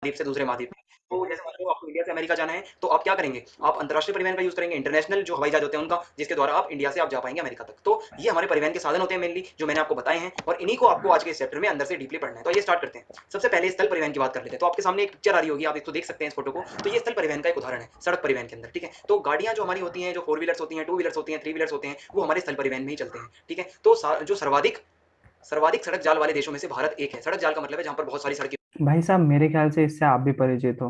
महाद्वीप से दूसरे महाद्वीप में। तो जैसे मान लो आपको इंडिया से अमेरिका जाना है, तो आप क्या करेंगे? आप अंतर्राष्ट्रीय परिवहन का यूज़ करेंगे, इंटरनेशनल जो हवाई जहाज होते हैं उनका, जिसके द्वारा आप इंडिया से आप जा पाएँगे अमेरिका तक। तो ये हमारे परिवहन के साधन होते हैं मेनली, जो मैंने आपको बताए हैं और इन्हीं को आपको आज के इस चैप्टर में अंदर से डीपली पढ़ना है। तो आइए स्टार्ट करते हैं। सबसे पहले स्थल परिवहन की बात कर लेते हैं। तो आपके सामने एक पिक्चर आ रही होगी, आप इसको देख सकते हैं इस फ़ोटो को। तो ये स्थल परिवहन का एक उदाहरण है, सड़क परिवहन के अंदर, ठीक है? तो गाड़ियाँ जो हमारी होती हैं, जो 4 व्हीलर्स होती हैं, 2 व्हीलर्स होती हैं, 3 व्हीलर्स होते हैं, वो हमारे स्थल परिवहन में ही चलते हैं, ठीक है? तो जो सर्वाधिक सर्वाधिक सड़क जाल वाले देशों में से भारत एक है। सड़क जाल का मतलब है जहाँ पर बहुत सारी सड़कें। भाई साहब मेरे ख्याल से इससे आप भी परिचित हो।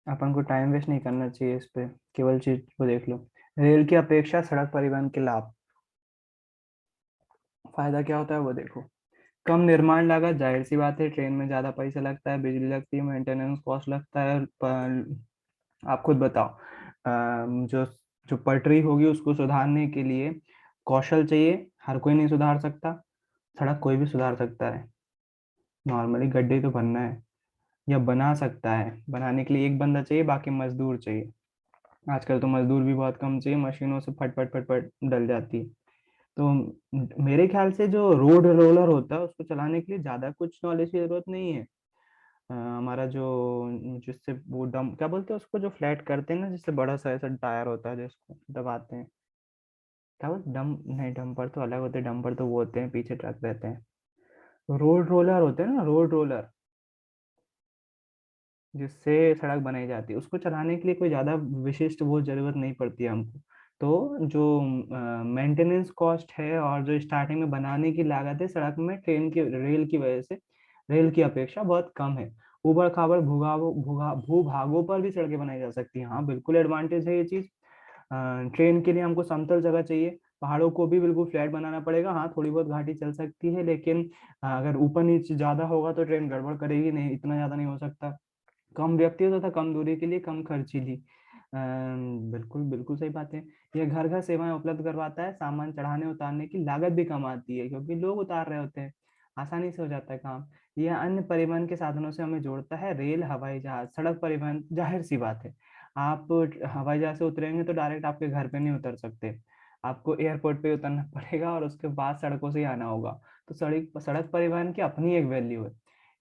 अपन को टाइम वेस्ट नहीं करना चाहिए इस पे, केवल चीज को देख लो। रेल की अपेक्षा सड़क परिवहन के लाभ, फायदा क्या होता है वो देखो। कम निर्माण लागत, जाहिर सी बात है, ट्रेन में ज्यादा पैसा लगता है, बिजली लगती है, मेंटेनेंस कॉस्ट लगता है। आप खुद बताओ। जो जो पटरी होगी उसको सुधारने के लिए कौशल चाहिए, हर कोई नहीं सुधार सकता। सड़क कोई भी सुधार सकता है, नॉर्मली गड्ढे तो बनना है या बना सकता है। बनाने के लिए एक बंदा चाहिए, बाकी मजदूर चाहिए। आजकल तो मजदूर भी बहुत कम चाहिए, मशीनों से फट फट फट फट डल जाती है। तो मेरे ख्याल से जो रोड रोलर होता है उसको चलाने के लिए ज्यादा कुछ नॉलेज की जरूरत नहीं है। हमारा जो जिससे वो डम क्या बोलते हैं उसको, जो फ्लैट करते हैं ना, जिससे बड़ा सा ऐसा टायर होता है जिसको दबाते हैं, क्या बोलते, डम नहीं, डंपर तो अलग होते हैं, डंपर तो वो होते हैं पीछे ट्रक रहते हैं। रोड रोलर होते हैं ना, रोड रोलर, जिससे सड़क बनाई जाती है, उसको चलाने के लिए कोई ज्यादा विशिष्ट वो जरूरत नहीं पड़ती है हमको। तो जो मेंटेनेंस कॉस्ट है और जो स्टार्टिंग में बनाने की लागत है सड़क में, ट्रेन की रेल की वजह से रेल की अपेक्षा बहुत कम है। ऊबड़ खाबड़ भूभागों पर भी सड़कें बनाई जा सकती हैं। हाँ बिल्कुल एडवांटेज है ये चीज। ट्रेन के लिए हमको समतल जगह चाहिए, पहाड़ों को भी बिल्कुल फ्लैट बनाना पड़ेगा। हाँ थोड़ी बहुत घाटी चल सकती है, लेकिन अगर ऊपर नीचे ज्यादा होगा तो ट्रेन गड़बड़ करेगी, नहीं इतना ज्यादा नहीं हो सकता। कम व्यक्तियों तथा कम दूरी के लिए कम खर्चीली। बिल्कुल बिल्कुल सही बात है। यह घर घर सेवाएं उपलब्ध करवाता है, सामान चढ़ाने उतारने की लागत भी कम आती है क्योंकि लोग उतार रहे होते हैं, आसानी से हो जाता है काम। यह अन्य परिवहन के साधनों से हमें जोड़ता है, रेल, हवाई जहाज, सड़क परिवहन, जाहिर सी बात है। आप हवाई जहाज से उतरेंगे तो डायरेक्ट आपके घर पे नहीं उतर सकते, आपको एयरपोर्ट पे उतरना पड़ेगा और उसके बाद सड़कों से ही आना होगा। तो सड़क सड़क परिवहन की अपनी एक वैल्यू है।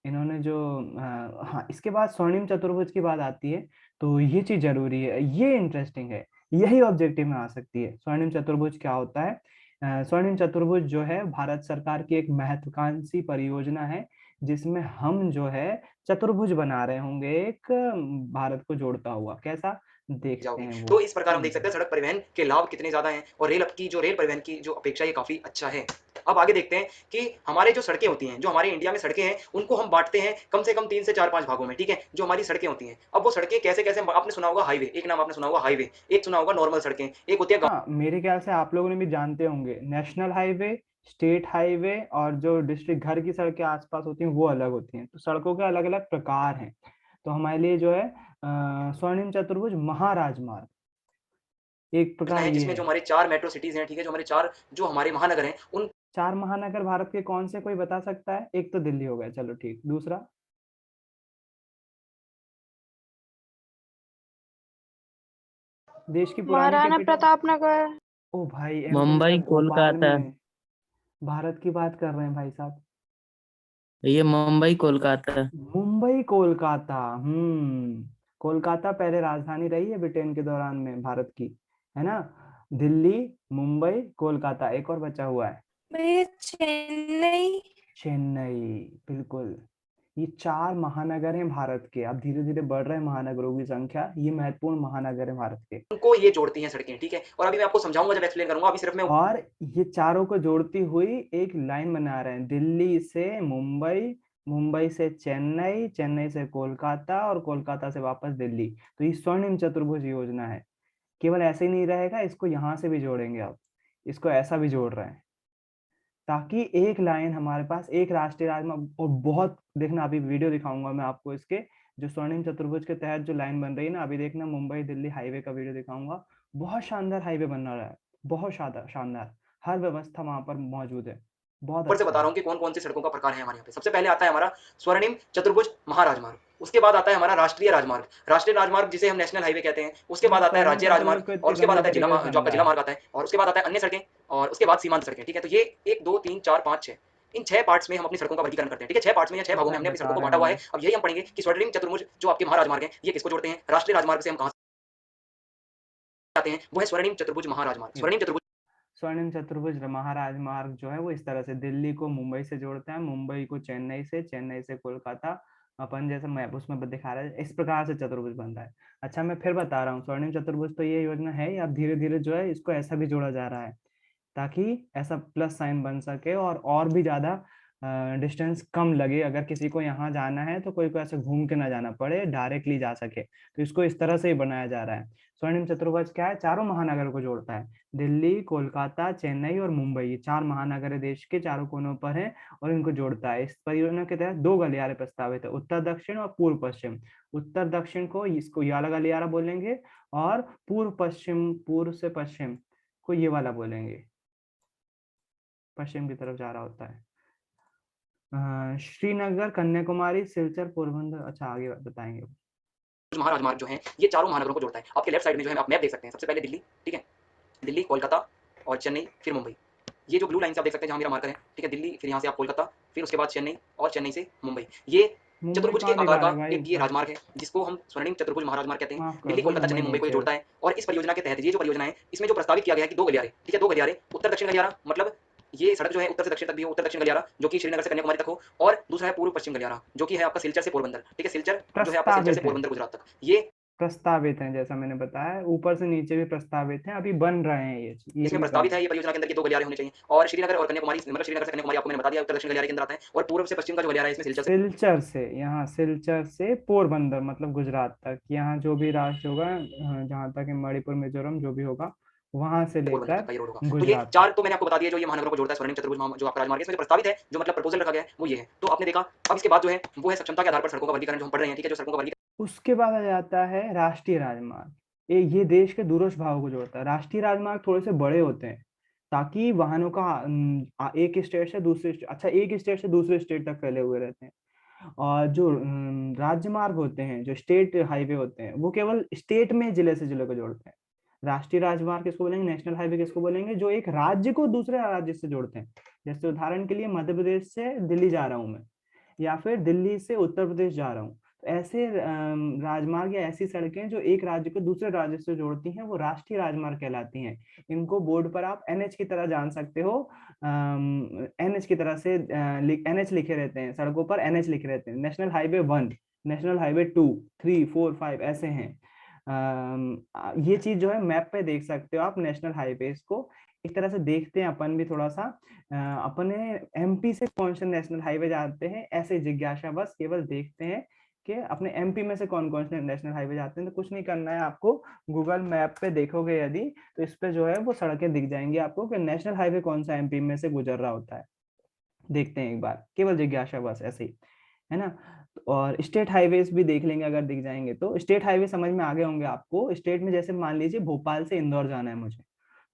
इन्होंने जो हाँ, इसके बाद स्वर्णिम चतुर्भुज की बात आती है, तो ये चीज जरूरी है, ये इंटरेस्टिंग है, यही ऑब्जेक्टिव में आ सकती है। स्वर्णिम चतुर्भुज क्या होता है? स्वर्णिम चतुर्भुज जो है भारत सरकार की एक महत्वाकांक्षी परियोजना है, जिसमें हम जो है चतुर्भुज बना रहे होंगे, एक भारत को जोड़ता हुआ। कैसा देखते जाओगी। हैं वो। तो इस प्रकार हम देख सकते हैं सड़क परिवहन के लाभ कितने ज़्यादा हैं और रेल परिवहन की जो अपेक्षा ये काफ़ी अच्छा है। अब आगे देखते हैं कि हमारे जो सड़कें होती हैं, जो हमारे इंडिया में सड़कें हैं, उनको हम बाँटते हैं कम से कम 3 से 4-5 भागों में, ठीक है? जो हमारी सड़कें होती हैं। अब वो सड़कें कैसे-कैसे आपने सुना होगा हाईवे, एक नाम आपने सुना होगा हाईवे, एक सुना होगा नॉर्मल सड़कें, एक होती है गाँव। हाँ मेरे ख्याल से आप लोगों ने भी जानते होंगे, नेशनल हाईवे, स्टेट हाईवे और जो डिस्ट्रिक्ट घर की सड़कें आसपास होती हैं वो अलग होती हैं। तो सड़कों के अलग अलग प्रकार हैं। तो हमारे लिए जो है स्वर्णिम चतुर्भुज महाराजमार्ग एक योजना प्रकार है ये जिसमें जो है। हमारे 4 मेट्रो सिटीज़ हैं, ठीक है? जो हमारे 4 जो हमारे महानगर हैं, उन चार महानगर भारत के कौन से, कोई बता सकता है? एक तो दिल्ली हो गया, चलो ठीक, दूसरा? देश की पुरानी महाराणा कैपिटल? प्रताप नगर। ओ भाई, एमपी मुंबई मतलब भोपाल कोलकाता। में। भारत की बात कर रहे हैं भाई साहब। ये मुंबई कोलकाता। मुंबई कोलकाता, कोलकाता पहले राजधानी रही है ब्रिटेन के दौरान में भारत की, है ना? दिल्ली, मुंबई, कोलकाता, एक और बचा हुआ है, भैया चेन्नई। चेन्नई। बिल्कुल, ये चार महानगर हैं भारत के। अब धीरे धीरे बढ़ रहे हैं महानगरों की संख्या, ये महत्वपूर्ण महानगर हैं भारत के। उनको ये जोड़ती हैं सड़कें, ठीक है? और अभी मैं आपको समझाऊँगा जब एक्सप्लेन करूँगा, अभी सिर्फ मैं और ये चारों को जोड़ती हुई एक लाइन बना रहे हैं, दिल्ली से मुंबई, मुंबई से चेन्नई, चेन्नई से कोलकाता और कोलकाता से वापस दिल्ली। तो ये स्वर्णिम चतुर्भुज योजना है। केवल ऐसे ही नहीं रहेगा, इसको यहाँ से भी जोड़ेंगे अब, इसको ऐसा भी जोड़ रहे हैं, ताकि एक लाइन हमारे पास, एक राष्ट्रीय राजमार्ग। और बहुत देखना, अभी वीडियो दिखाऊंगा मैं आपको इसके, जो स्वर्णिम चतुर्भुज के तहत जो लाइन बन रही है ना, अभी देखना, मुंबई दिल्ली हाईवे का वीडियो दिखाऊंगा। बहुत शानदार हाईवे बन रहा है, बहुत शानदार शानदार, हर व्यवस्था वहां पर मौजूद है, बहुत ऊपर से अच्छा बता रहा है। हूँ कि कौन-कौन सी सड़कों का प्रकार है हमारे यहाँ पे। सबसे पहले आता है हमारा स्वर्णिम चतुर्भुज महाराजमार्ग, उसके बाद आता है हमारा राष्ट्रीय राजमार्ग जिसे हम नेशनल हाईवे कहते हैं, उसके बाद आता है स्वर्णिम राज्य चतुर्भुज राजमार्ग को और इतने उसके बाद गंदे आता है तरीके से जो आपका समझा जिला है। मार्ग आता है और उसके बाद आता है अन्य सड़कें और उसके बाद सीमांत सड़कें, ठीक है? तो ये 1, 2, 3, 4, 5, 6 इन 6 पार्ट्स में हम अपनी सड़कों का वर्गीकरण करते हैं, ठीक है? 6 पार्ट्स में या 6 भागों में हमने अपनी सड़कों को बाँटा हुआ है। अब यही हम पढ़ेंगे कि स्वर्णिम चतुर्भुज जो आपके महाराजमार्ग हैं, ये किसको जोड़ते हैं? राष्ट्रीय राजमार्ग से हम कहाँ से आते हैं? वो है स्वर्णिम चतुर्भुज महाराजमार्ग। स्वर्णिम चतुर्भुज स्वर्णिम चतुर्भुज महाराजमार्ग जो है वो इस तरह से दिल्ली को मुंबई से जोड़ता है, मुंबई को चेन्नई से, चेन्नई से कोलकाता, अपन जैसे मैप उसमें दिखा रहा है, इस प्रकार से चतुर्भुज बन रहा है। अच्छा मैं फिर बता रहा हूँ, स्वर्णिम चतुर्भुज तो ये योजना है, अब धीरे धीरे जो है इसको ऐसा भी जोड़ा जा रहा है ताकि ऐसा प्लस साइन बन सके और भी ज्यादा डिस्टेंस कम लगे। अगर किसी को यहाँ जाना है तो कोई को ऐसे घूम के ना जाना पड़े, डायरेक्टली जा सके, तो इसको इस तरह से ही बनाया जा रहा है। स्वर्णिम चतुर्भुज क्या है? चारों महानगर को जोड़ता है, दिल्ली, कोलकाता, चेन्नई और मुंबई, ये 4 महानगर देश के चारों कोनों पर हैं और इनको जोड़ता है। इस परियोजना के तहत 2 गलियारे प्रस्तावित है, उत्तर दक्षिण और पूर्व पश्चिम। उत्तर दक्षिण को इसको ये वाला गलियारा बोलेंगे और पूर्व पश्चिम, पूर्व से पश्चिम को ये वाला बोलेंगे, पश्चिम की तरफ जा रहा होता है। श्रीनगर, कन्याकुमारी, सिलचर, पोरबंदर। अच्छा आगे बताएंगे। महाराजमार्ग जो है ये चारों महानगरों को जोड़ता है। आपके लेफ्ट साइड में जो है आप मैप देख सकते हैं। सबसे पहले दिल्ली, ठीक है? दिल्ली, कोलकाता और चेन्नई, फिर मुंबई। ये जो ब्लू लाइन से आप देख सकते हैं जहाँ मेरा मार्कर है, ठीक है? दिल्ली, फिर यहाँ से आप कोलकाता, फिर उसके बाद चेन्नई और चेन्नई से मुंबई। ये मुंबई चतुर्भुज के कहाँ दिखा आकार रहा का है भाई एक ये ऊपर? राजमार्ग है जिसको हम स्वर्णिम चतुर्भुज महाराजमार्ग कहते हैं। माफ कर दिल्ली, दो, कोलकाता, मुंबई चेन्नई, मुंबई को ये नीचे है। जोड़ता है। और इस परियोजना के तहत ये जो परियोजना है इसमें जो प्रस्तावित किया गया है कि 2 गलियारे, ठीक है? 2 गलियारे, उत्तर दक्षिण गलियारा, मतलब ये सड़क जो है उत्तर से दक्षिण तक भी हो, उत्तर दक्षिण गलियारा जो कि श्रीनगर से कन्याकुमारी तक हो, और दूसरा है पूर्व पश्चिम गलियारा जो कि है आपका सिलचर से पोरबंदर, ठीक है? सिलचर जो है आपका सिलचर से प्रस्तावित है, पोरबंदर गुजरात तक। ये प्रस्तावित है, जैसा मैंने बताया ऊपर से नीचे भी प्रस्तावित है, अभी बन रहे हैं ये इसमें भी बन प्रस्तावित रहे है हैं। ये परियोजना के अंदर कि 2 गलियारे होने चाहिए। और श्रीनगर और कन्याकुमारी, मतलब श्रीनगर से कन्याकुमारी आपको मैंने बता दिया उत्तर दक्षिण गलियारे के अंदर आता है, और पूर्व से पश्चिम का जो गलियारा है इसमें सिलचर से सिलचर से, यहाँ सिलचर से पोरबंदर मतलब गुजरात तक, यहाँ जो भी राष्ट्र होगा, जहाँ तक मणिपुर, मिजोरम जो भी होगा, वहां से पोरबंदर तक लेकर का ये रोड होगा। तो ये गुजरात तक। 4 तो मैंने आपको बता दिया जो ये महानगरों को जोड़ता है स्वर्णिम चतुर्भुज जो आपका राजमार्ग है। इसमें जो प्रस्तावित है, जो मतलब प्रपोजल रखा गया है वो ये है। तो आपने देखा, अब इसके बाद जो है वो है सक्षमता के आधार पर सड़कों का वर्गीकरण जो हम पढ़ रहे हैं, ठीक है? जो सड़कों का वर्गीकरण उसके बाद आ जाता है राष्ट्रीय राजमार्ग। ये देश के दूरस्थ भागों को जोड़ता है। राष्ट्रीय राजमार्ग थोड़े से बड़े होते हैं ताकि वाहनों का एक स्टेट से दूसरे अच्छा एक स्टेट से दूसरे स्टेट तक फैले हुए रहते हैं। और जो राजमार्ग होते हैं, जो स्टेट हाईवे होते हैं, वो केवल स्टेट में जिले से जिले को जोड़ते हैं। राष्ट्रीय राजमार्ग किसको बोलेंगे? नेशनल हाईवे किसको बोलेंगे? जो एक राज्य को दूसरे राज्य से जोड़ते हैं। जैसे उदाहरण के लिए मध्य प्रदेश से दिल्ली जा रहा हूँ मैं, या फिर दिल्ली से उत्तर प्रदेश जा रहा हूँ, तो ऐसे राजमार्ग या ऐसी सड़कें जो एक राज्य को दूसरे राज्य से जोड़ती हैं वो राष्ट्रीय राजमार्ग कहलाती हैं। इनको बोर्ड पर आप एनएच की तरह जान सकते हो। एनएच की तरह से एनएच लिखे रहते हैं, सड़कों पर एनएच लिखे रहते हैं। नेशनल हाईवे 1, नेशनल हाईवे 2, 3, 4, 5 ऐसे हैं। ये चीज जो है मैप पे देख सकते हो आप, नेशनल हाईवे को एक तरह से देखते हैं अपन भी थोड़ा सा। अपने एमपी से कौन से नेशनल हाईवे जाते हैं ऐसे जिज्ञासा बस केवल देखते हैं कि अपने एमपी में से कौन कौन से नेशनल हाईवे जाते हैं। तो कुछ नहीं करना है आपको, गूगल मैप पे देखोगे यदि तो इस पे जो है वो सड़कें दिख जाएंगी आपको कि नेशनल हाईवे कौन सा एमपी में से गुजर रहा होता है। देखते हैं एक बार, केवल जिज्ञासा बस ऐसे ही, है ना? और स्टेट हाईवेज भी देख लेंगे अगर दिख जाएंगे तो। स्टेट हाईवे समझ में आ गए होंगे आपको। स्टेट में जैसे मान लीजिए भोपाल से इंदौर जाना है मुझे,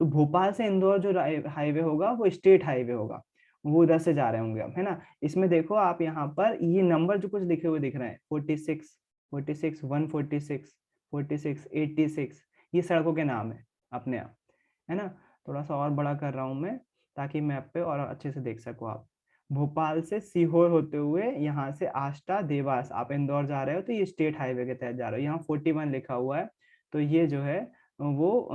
तो भोपाल से इंदौर जो हाईवे होगा वो स्टेट हाईवे होगा, वो उधर से जा रहे होंगे आप, है ना? इसमें देखो आप यहाँ पर ये नंबर जो कुछ लिखे हुए दिख रहे हैं 46, 46, 146, 46, 86, ये सड़कों के नाम है अपने आप, है ना? थोड़ा सा और बड़ा कर रहा हूँ मैं ताकि मैप पे और अच्छे से देख सको आप। भोपाल से सीहोर होते हुए यहाँ से आष्टा, देवास आप इंदौर जा रहे हो तो ये स्टेट हाईवे के तहत जा रहे हो। यहाँ 41 लिखा हुआ है, तो ये जो है वो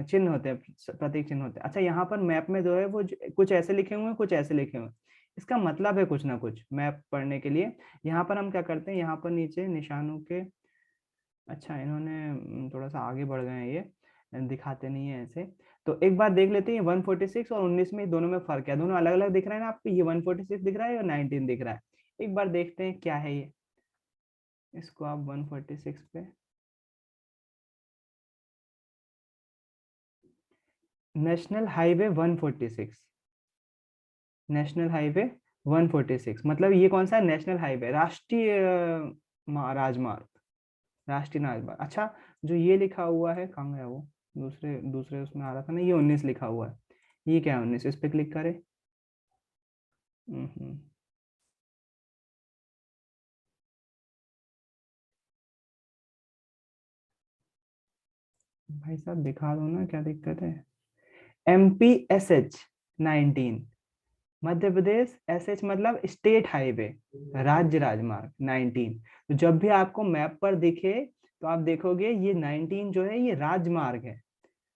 चिन्ह होते हैं, प्रतीक चिन्ह होते हैं। अच्छा यहाँ पर मैप में जो है वो कुछ ऐसे लिखे हुए हैं, कुछ ऐसे लिखे हुए हैं। इसका मतलब है कुछ ना कुछ मैप पढ़ने के लिए। यहाँ पर हम क्या करते हैं, यहाँ पर नीचे निशानों के, अच्छा इन्होंने थोड़ा सा आगे बढ़ गए हैं, ये दिखाते नहीं है ऐसे। तो एक बार देख लेते हैं 146 और 19 में दोनों में फर्क है। दोनों अलग अलग दिख रहे हैं ना आपको, ये 146 दिख रहा है और 19 दिख रहा है। एक बार देखते हैं क्या है ये। इसको आप 146 पे, नेशनल हाईवे 146, नेशनल हाईवे 146 मतलब ये कौन सा है? नेशनल हाईवे, राष्ट्रीय राजमार्ग, राष्ट्रीय राजमार्ग। अच्छा जो ये लिखा हुआ है कहाँ है वो? दूसरे दूसरे उसमें आ रहा था ना, ये 19 लिखा हुआ है। ये क्या है 19? इस पे क्लिक करें। भाई साहब दिखा दो ना, क्या दिक्कत है? MPSH 19, मध्य प्रदेश, एसएच मतलब स्टेट हाईवे, राज्य राजमार्ग 19। तो जब भी आपको मैप पर दिखे तो आप देखोगे ये 19 जो है ये राजमार्ग है,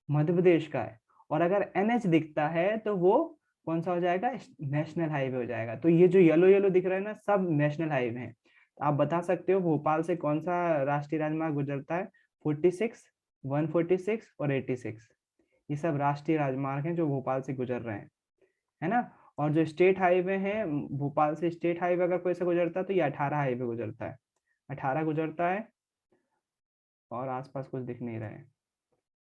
मध्य प्रदेश का है। और अगर एनएच दिखता है तो वो कौन सा हो जाएगा, नेशनल हाईवे हो जाएगा। तो ये जो येलो येलो दिख रहा है ना, सब नेशनल हाईवे हैं। तो आप बता सकते हो भोपाल से कौन सा राष्ट्रीय राजमार्ग गुजरता है, 46, 146 और 86। ये सब राष्ट्रीय राजमार्ग हैं जो भोपाल से गुजर रहे हैं, है ना। और जो स्टेट हाईवे हैं, भोपाल से स्टेट हाईवे अगर कोई से गुजरता है तो ये 18 हाईवे गुजरता है, 18 गुजरता है। और आसपास कुछ दिख नहीं रहे हैं,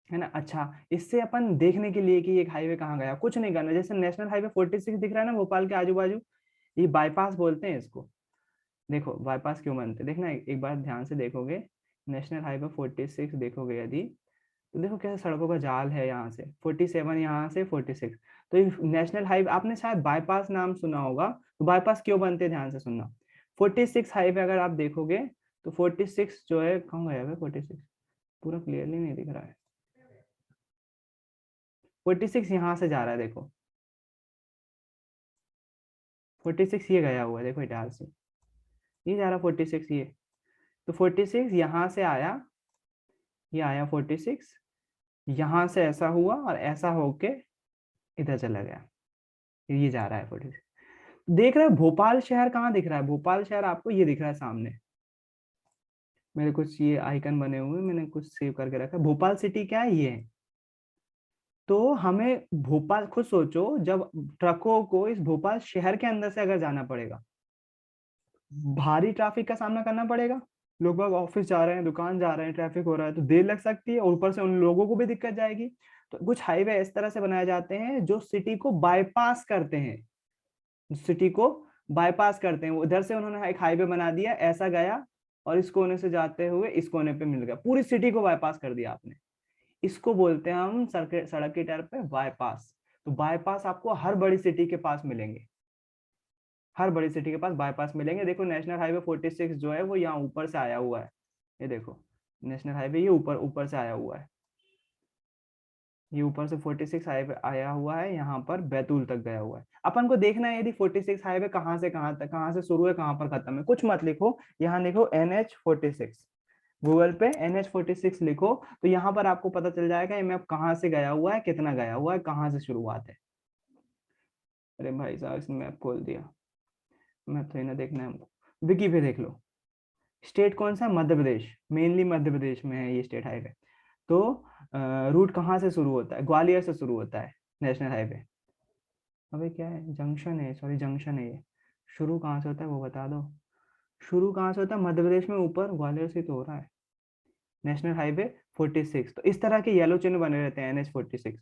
है ना। अच्छा, इससे अपन देखने के लिए कि एक हाईवे कहाँ गया, कुछ नहीं करना। जैसे नेशनल हाईवे 46 दिख रहा है ना भोपाल के आजू बाजू, ये बाईपास बोलते हैं इसको। देखो बाईपास क्यों बनते हैं, देखना एक बार ध्यान से देखोगे, नेशनल हाईवे 46 देखोगे यदि, तो देखो कैसे सड़कों का जाल है, यहाँ से 47, यहाँ से 46। तो ये नेशनल हाईवे, आपने शायद बाईपास नाम सुना होगा। तो बाईपास क्यों बनते हैं, ध्यान से सुनना। 46 हाईवे अगर आप देखोगे तो 46 जो है कहाँ गया है, 46 पूरा क्लियरली नहीं दिख रहा है। 46 यहाँ से जा रहा है, देखो 46 ये गया हुआ है, देखो इटार से ये जा रहा 46 ये। तो 46 यहाँ से आया, ये आया 46, यहाँ से ऐसा हुआ और ऐसा होके इधर चला गया, ये जा रहा है 46। देख रहे हो भोपाल शहर कहाँ दिख रहा है, भोपाल शहर आपको ये दिख रहा है सामने। मेरे कुछ ये आइकन बने हुए, मैंने कुछ सेव करके रखा है। भोपाल सिटी क्या है, ये है। तो हमें भोपाल, खुद सोचो जब ट्रकों को इस भोपाल शहर के अंदर से अगर जाना पड़ेगा, भारी ट्रैफिक का सामना करना पड़ेगा। लोग बाग ऑफिस जा रहे हैं, दुकान जा रहे हैं, ट्रैफिक हो रहा है तो देर लग सकती है, और ऊपर से उन लोगों को भी दिक्कत जाएगी। तो कुछ हाईवे इस तरह से बनाए जाते हैं जो सिटी को बाईपास करते हैं, सिटी को बाईपास करते हैं। उधर से उन्होंने एक हाईवे बना दिया, ऐसा गया और इस कोने से जाते हुए इस कोने पे मिल गया, पूरी सिटी को बाईपास कर दिया आपने। इसको बोलते हैं हम सड़क की टर्म पे बाईपास। तो बाईपास आपको हर बड़ी सिटी के पास मिलेंगे, हर बड़ी सिटी के पास बाईपास मिलेंगे। देखो नेशनल हाईवे 46 जो है वो यहाँ ऊपर से आया हुआ है, ये देखो नेशनल हाईवे ये ऊपर ऊपर से आया हुआ है, ये ऊपर से 46 हाईवे आया हुआ है, यहाँ पर बैतूल तक गया हुआ है। अपन को देखना है यदि 46 हाईवे कहाँ से कहाँ तक, कहाँ से शुरू है कहाँ पर खत्म है, कुछ मत लिखो, यहाँ लिखो NH46, गूगल पे NH46 लिखो, तो यहाँ पर आपको पता चल जाएगा ये मैप कहाँ से गया हुआ है, कितना गया हुआ है, कहाँ से शुरुआत है। अरे भाई साहब इसने मैप खोल दिया, मैप थोड़ी ना देखना है हमको, विकी पे देख लो। स्टेट कौन सा, मध्य प्रदेश, मेनली मध्य प्रदेश में है ये स्टेट हाईवे। तो रूट कहाँ से शुरू होता है, ग्वालियर से शुरू होता है नेशनल हाईवे। अबे क्या है, जंक्शन है, सॉरी जंक्शन है ये। शुरू कहाँ से होता है वो बता दो, शुरू कहाँ से होता है, मध्य प्रदेश में ऊपर, ग्वालियर से तो हो रहा है नेशनल हाईवे 46। तो इस तरह के येलो चिन्ह बने रहते हैं NH46।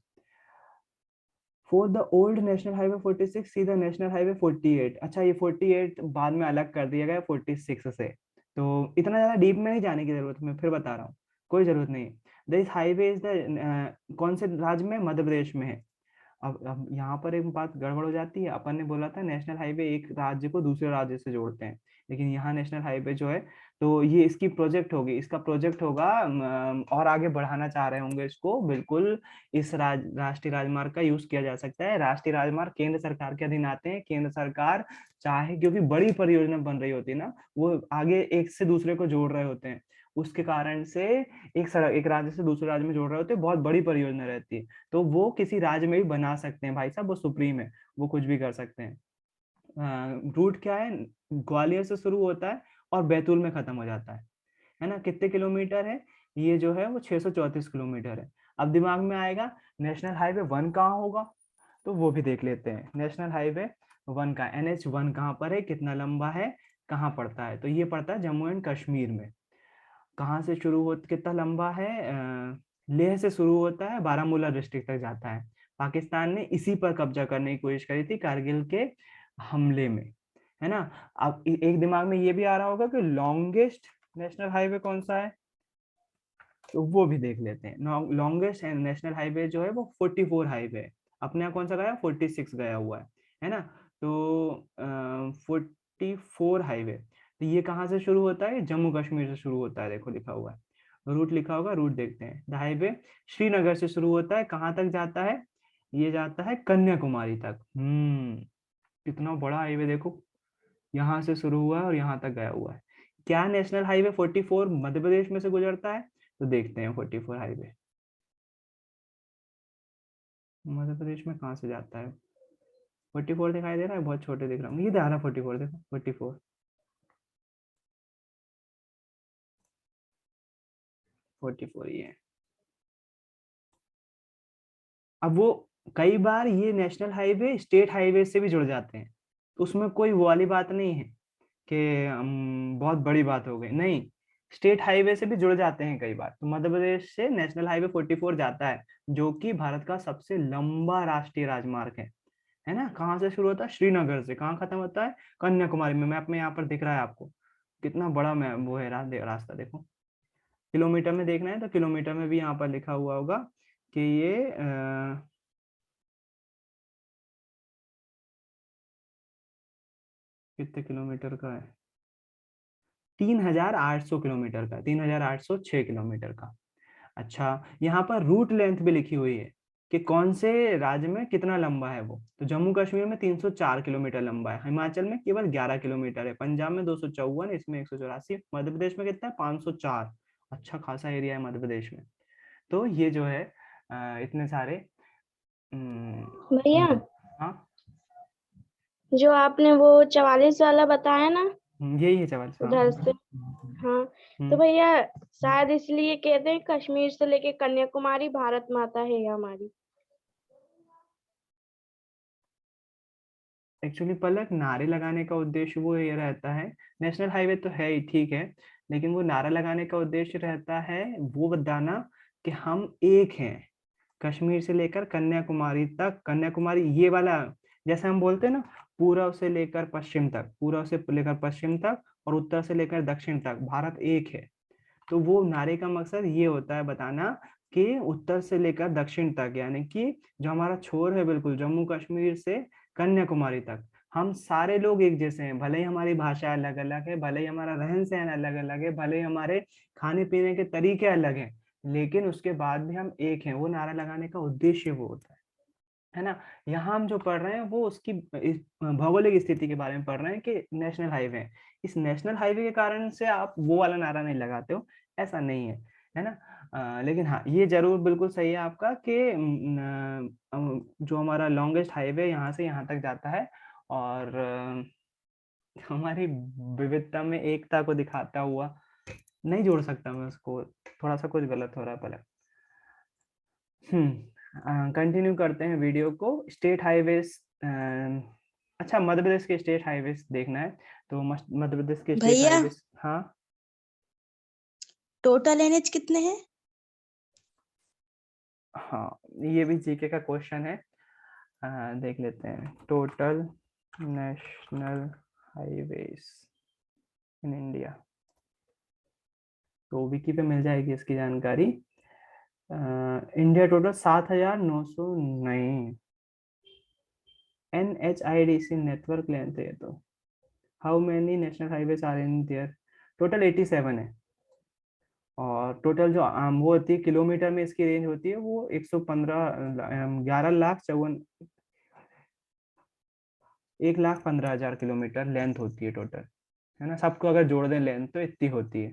For the old national highway 46 see the national highway 48। अच्छा ये 48 बाद में अलग कर दिया गया 46 से, तो इतना ज्यादा डीप में नहीं जाने की जरूरत, मैं फिर बता रहा हूँ, कोई जरूरत नहीं। दिस हाईवे इज द कौन से राज्य में, मध्य प्रदेश में है। अब यहाँ पर एक बात गड़बड़ हो जाती है, अपन ने बोला था नेशनल हाईवे एक राज्य को दूसरे राज्य से जोड़ते हैं, लेकिन यहाँ नेशनल हाईवे जो है तो ये इसकी प्रोजेक्ट होगी, इसका प्रोजेक्ट होगा, और आगे बढ़ाना चाह रहे होंगे इसको, बिल्कुल इस राष्ट्रीय राजमार्ग का यूज किया जा सकता है। राष्ट्रीय राजमार्ग केंद्र सरकार के अधीन आते हैं, केंद्र सरकार चाहे, क्योंकि बड़ी परियोजना बन रही होती है ना, वो आगे एक से दूसरे को जोड़ रहे होते हैं, उसके कारण से एक राज्य से दूसरे राज्य में जोड़ रहे होते हैं, बहुत बड़ी परियोजना रहती है। तो वो किसी राज्य में भी बना सकते हैं भाई साहब, वो सुप्रीम है, वो कुछ भी कर सकते हैं। रूट क्या है, ग्वालियर से शुरू होता है और बैतूल में खत्म हो जाता है ना। कितने किलोमीटर है, ये जो है वो 634 किलोमीटर है। अब दिमाग में आएगा नेशनल हाईवे 1 कहाँ होगा, तो वो भी देख लेते हैं। नेशनल हाईवे 1 का NH1 कहाँ पर है, कितना लंबा है, कहाँ पड़ता है, तो ये पड़ता है जम्मू एंड कश्मीर में। कहाँ से शुरू हो, कितना लंबा है, लेह से शुरू होता है, बारामूला डिस्ट्रिक्ट तक जाता है। पाकिस्तान ने इसी पर कब्जा करने की कोशिश करी थी कारगिल के हमले में, है ना। अब एक दिमाग में ये भी आ रहा होगा कि लॉन्गेस्ट नेशनल हाईवे कौन सा है, तो वो भी देख लेते हैं। लॉन्गेस्ट नेशनल हाईवे जो है वो 44 हाईवे है। अपने यहाँ कौन सा गया, 46 गया हुआ है ना। तो 44 हाईवे, तो ये कहाँ से शुरू होता है, जम्मू कश्मीर से शुरू होता है, देखो लिखा हुआ है, रूट लिखा होगा, रूट देखते हैं। द हाईवे श्रीनगर से शुरू होता है, कहाँ तक जाता है, ये जाता है कन्याकुमारी तक। कितना बड़ा हाईवे देखो, यहाँ से शुरू हुआ है और यहाँ तक गया हुआ है। क्या नेशनल हाईवे 44 मध्य प्रदेश में से गुजरता है? तो देखते हैं 44 हाईवे मध्य प्रदेश में कहाँ से जाता है। 44 दिखाई दे रहा है, बहुत छोटे दिख रहा है, ये दिखा रहा 44, देखो 44 44 ये है। अब वो कई बार ये नेशनल हाईवे स्टेट हाईवे से भी जुड़ जाते हैं, तो उसमें कोई वो वाली बात नहीं है कि बहुत बड़ी बात हो गई, नहीं, स्टेट हाईवे से भी जुड़ जाते हैं कई बार। तो मध्य प्रदेश से नेशनल हाईवे 44 जाता है, जो कि भारत का सबसे लंबा राष्ट्रीय राजमार्ग है ना। कहाँ से शुरू होता है? श्रीनगर से। कहाँ खत्म होता है? कन्याकुमारी में। मैप में यहाँ पर दिख रहा है आपको कितना बड़ा वो है रास्ता, देखो किलोमीटर में देखना है तो किलोमीटर में भी यहाँ पर लिखा हुआ होगा कि ये कितने किलोमीटर का है, 3800 किलोमीटर का, 3806 किलोमीटर का। अच्छा, यहाँ पर रूट लेंथ भी लिखी हुई है कि कौन से राज्य में कितना लंबा है वो। तो जम्मू कश्मीर में 304 किलोमीटर लंबा है, हिमाचल में केवल 11 किलोमीटर है, पंजाब में 254, इसमें 184, मध्य प्रदेश में कितना है? 504। अच्छा खासा एरिया है मध्य प्रदेश में। तो ये जो है इतने सारे भैया हाँ जो आपने वो 44 वाला बताया ना यही है 44। उधर से, हाँ, तो भैया शायद इसलिए कहते हैं कश्मीर से लेके कन्याकुमारी भारत माता है हमारी। एक्चुअली पलक, नारे लगाने का उद्देश्य वो ये रहता है, नेशनल हाईवे तो है ही ठीक है, लेकिन वो नारा लगाने का उद्देश्य रहता है वो बताना कि हम एक हैं, कश्मीर से लेकर कन्याकुमारी तक। कन्याकुमारी ये वाला, जैसे हम बोलते हैं ना, पूर्व से लेकर पश्चिम तक, पूर्व से लेकर पश्चिम तक और उत्तर से लेकर दक्षिण तक भारत एक है। तो वो नारे का मकसद ये होता है बताना कि उत्तर से लेकर दक्षिण तक, यानी कि जो हमारा छोर है बिल्कुल जम्मू कश्मीर से कन्याकुमारी तक, हम सारे लोग एक जैसे हैं। भले ही हमारी भाषा अलग अलग है, भले ही हमारा रहन सहन अलग अलग है, भले ही हमारे खाने पीने के तरीके अलग हैं, लेकिन उसके बाद भी हम एक हैं। वो नारा लगाने का उद्देश्य वो होता है ना। यहाँ हम जो पढ़ रहे हैं वो उसकी भौगोलिक स्थिति के बारे में पढ़ रहे हैं कि नेशनल हाईवे है, इस नेशनल हाईवे के कारण से आप वो वाला नारा नहीं लगाते हो, ऐसा नहीं है ना। लेकिन हाँ, ये जरूर बिल्कुल सही है आपका कि जो हमारा लॉन्गेस्ट हाईवे यहाँ से यहाँ तक जाता है, और हमारी विविधता में एकता को दिखाता हुआ, नहीं जोड़ सकता मैं उसको, थोड़ा सा कुछ गलत हो रहा है पहले। कंटिन्यू करते हैं वीडियो को। स्टेट हाईवेज, अच्छा मध्य प्रदेश के स्टेट हाईवेज देखना है तो मध्य प्रदेश के स्टेट भैया हाईवेज, हाँ टोटल एनएच कितने हैं? हाँ, ये भी जीके का क्वेश्चन है। देख लेते हैं, total national highways in India, तो विकी पे मिल जाएगी इसकी जानकारी। इंडिया टोटल 7,900 नहीं, NHIDC नेटवर्क लेंथ है तो। How many national highways are in there? Total 87 है, और टोटल जो वो होती है किलोमीटर में इसकी रेंज होती है वो 1,15,000 किलोमीटर लेंथ होती है टोटल, है ना। सबको अगर जोड़ दें लेंथ तो इतनी होती है।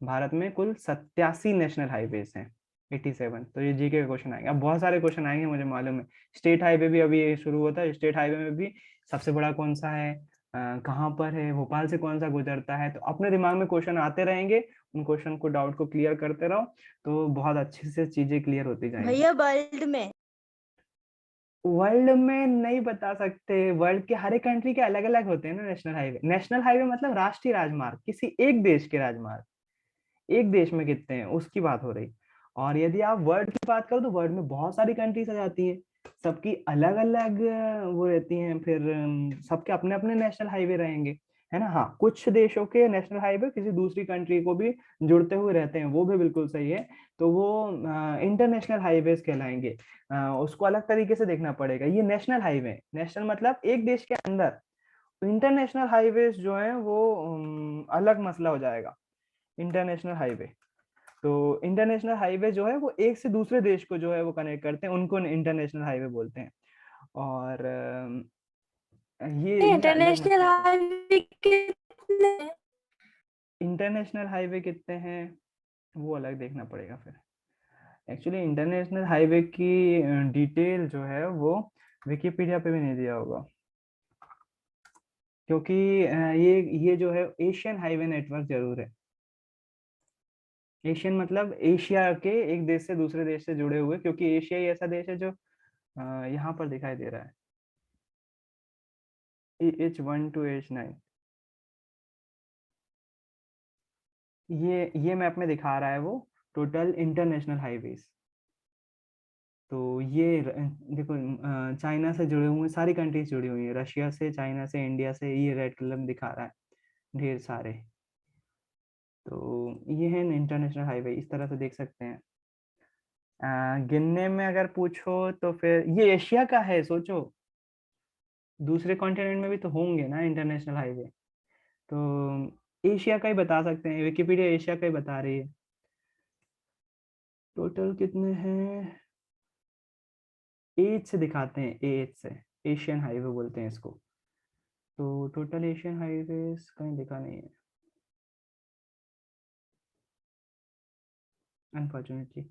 भारत में कुल 87 नेशनल हाईवेज हैं, 87। तो ये जीके के क्वेश्चन आएंगे, अब बहुत सारे क्वेश्चन आएंगे मुझे मालूम है। स्टेट हाईवे भी अभी ये शुरू होता है, स्टेट हाईवे में भी सबसे बड़ा कौन सा है, कहाँ पर है, भोपाल से कौन सा गुजरता है, तो अपने दिमाग में क्वेश्चन आते रहेंगे, उन क्वेश्चन को, डाउट को क्लियर करते रहो तो बहुत अच्छे से चीजें क्लियर होती जाएंगी। भैया वर्ल्ड में नहीं बता सकते, वर्ल्ड के हर एक कंट्री के अलग अलग होते हैं ना नेशनल हाईवे। नेशनल हाईवे मतलब राष्ट्रीय राजमार्ग, किसी एक देश के राजमार्ग, एक देश में कितने हैं उसकी बात हो रही। और यदि आप वर्ल्ड की बात करो तो वर्ल्ड में बहुत सारी कंट्रीज आ जाती हैं, सबकी अलग अलग वो रहती हैं, फिर सबके अपने अपने नेशनल हाईवे रहेंगे, है ना। हाँ, कुछ देशों के नेशनल हाईवे किसी दूसरी कंट्री को भी जुड़ते हुए रहते हैं, वो भी बिल्कुल सही है, तो वो इंटरनेशनल हाईवेज कहलाएंगे। उसको अलग तरीके से देखना पड़ेगा। ये नेशनल हाईवे, नेशनल मतलब एक देश के अंदर, इंटरनेशनल हाईवेज जो है वो अलग मसला हो जाएगा। इंटरनेशनल हाईवे, तो इंटरनेशनल हाईवे जो है वो एक से दूसरे देश को जो है वो कनेक्ट करते हैं, उनको इंटरनेशनल हाईवे बोलते हैं। और ये अलग इंटरनेशनल मतलब है। हाईवे कितने हैं? इंटरनेशनल हाईवे कितने हैं वो अलग देखना पड़ेगा फिर। एक्चुअली इंटरनेशनल हाईवे की डिटेल जो है वो विकिपीडिया पे भी नहीं दिया होगा, क्योंकि ये जो है एशियन हाईवे नेटवर्क जरूर है। एशियन मतलब एशिया के एक देश से दूसरे देश से जुड़े हुए, क्योंकि एशिया ही ऐसा देश है जो यहाँ पर दिखाई दे रहा है, H1 to H9। ये मैप में दिखा रहा है वो टोटल इंटरनेशनल हाईवेज। तो ये देखो चाइना से जुड़े हुए सारी कंट्रीज जुड़ी हुई है, रशिया से, चाइना से, इंडिया से, ये रेड कलर में दिखा रहा है ढेर सारे। तो ये है इंटरनेशनल हाईवे, इस तरह से देख सकते हैं। गिनने में अगर पूछो तो फिर ये एशिया का है, सोचो दूसरे कॉन्टिनेंट में भी तो होंगे ना इंटरनेशनल हाईवे। तो एशिया का ही बता सकते हैं, विकिपीडिया एशिया का ही बता रही है। टोटल कितने हैं एज से दिखाते हैं, एज से एशियन हाईवे बोलते हैं इसको। तो टोटल एशियन हाईवे कहीं दिखा नहीं है unfortunately,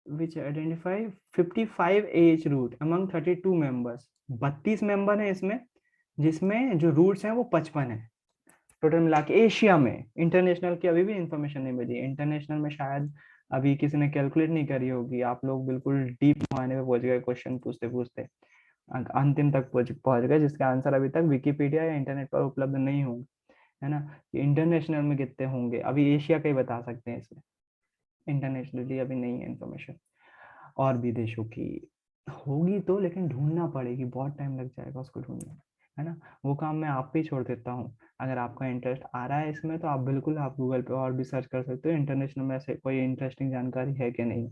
which identify 55 AH route among 32 members। 32 member हैं इसमें, जिसमें जो रूट्स हैं वो 55 है टोटल मिला के एशिया में। इंटरनेशनल की अभी भी इंफॉर्मेशन नहीं मिली, इंटरनेशनल में शायद अभी किसी ने कैलकुलेट नहीं करी होगी। आप लोग बिल्कुल डीप मायने में पहुंच गए क्वेश्चन पूछते पूछते, अंतिम तक पहुंच गए, जिसके आंसर अभी तक विकिपीडिया या इंटरनेट पर उपलब्ध नहीं होंगे, है ना। इंटरनेशनल में कितने होंगे अभी एशिया का ही बता सकते हैं इसमें, इंटरनेशनली अभी नहीं है इन्फॉर्मेशन। और भी देशों की होगी तो, लेकिन ढूंढना पड़ेगी, बहुत टाइम लग जाएगा उसको ढूंढने, है ना। वो काम मैं आप पे ही छोड़ देता हूँ। अगर आपका इंटरेस्ट आ रहा है इसमें तो आप बिल्कुल आप गूगल पे और भी सर्च कर सकते हो इंटरनेशनल में ऐसे कोई इंटरेस्टिंग जानकारी है कि नहीं,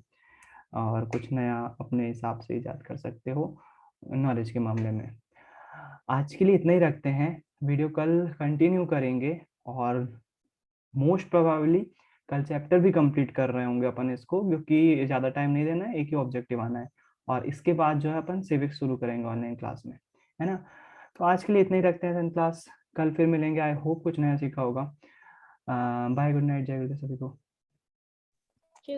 और कुछ नया अपने हिसाब से इजाद कर सकते हो नॉलेज के मामले में। आज के लिए इतना ही रखते हैं, वीडियो कल कंटिन्यू करेंगे, और मोस्ट प्रोबेबली कल चैप्टर भी कंप्लीट कर रहे होंगे अपन इसको, क्योंकि ज़्यादा टाइम नहीं देना है, एक ही ऑब्जेक्टिव आना है। और इसके बाद जो है अपन सिविक्स शुरू करेंगे ऑनलाइन क्लास में, है ना। तो आज के लिए इतना ही रखते हैं क्लास, कल फिर मिलेंगे। आई होप कुछ नया सीखा होगा। बाय, गुड नाइट, जय गुरुदेव सभी को।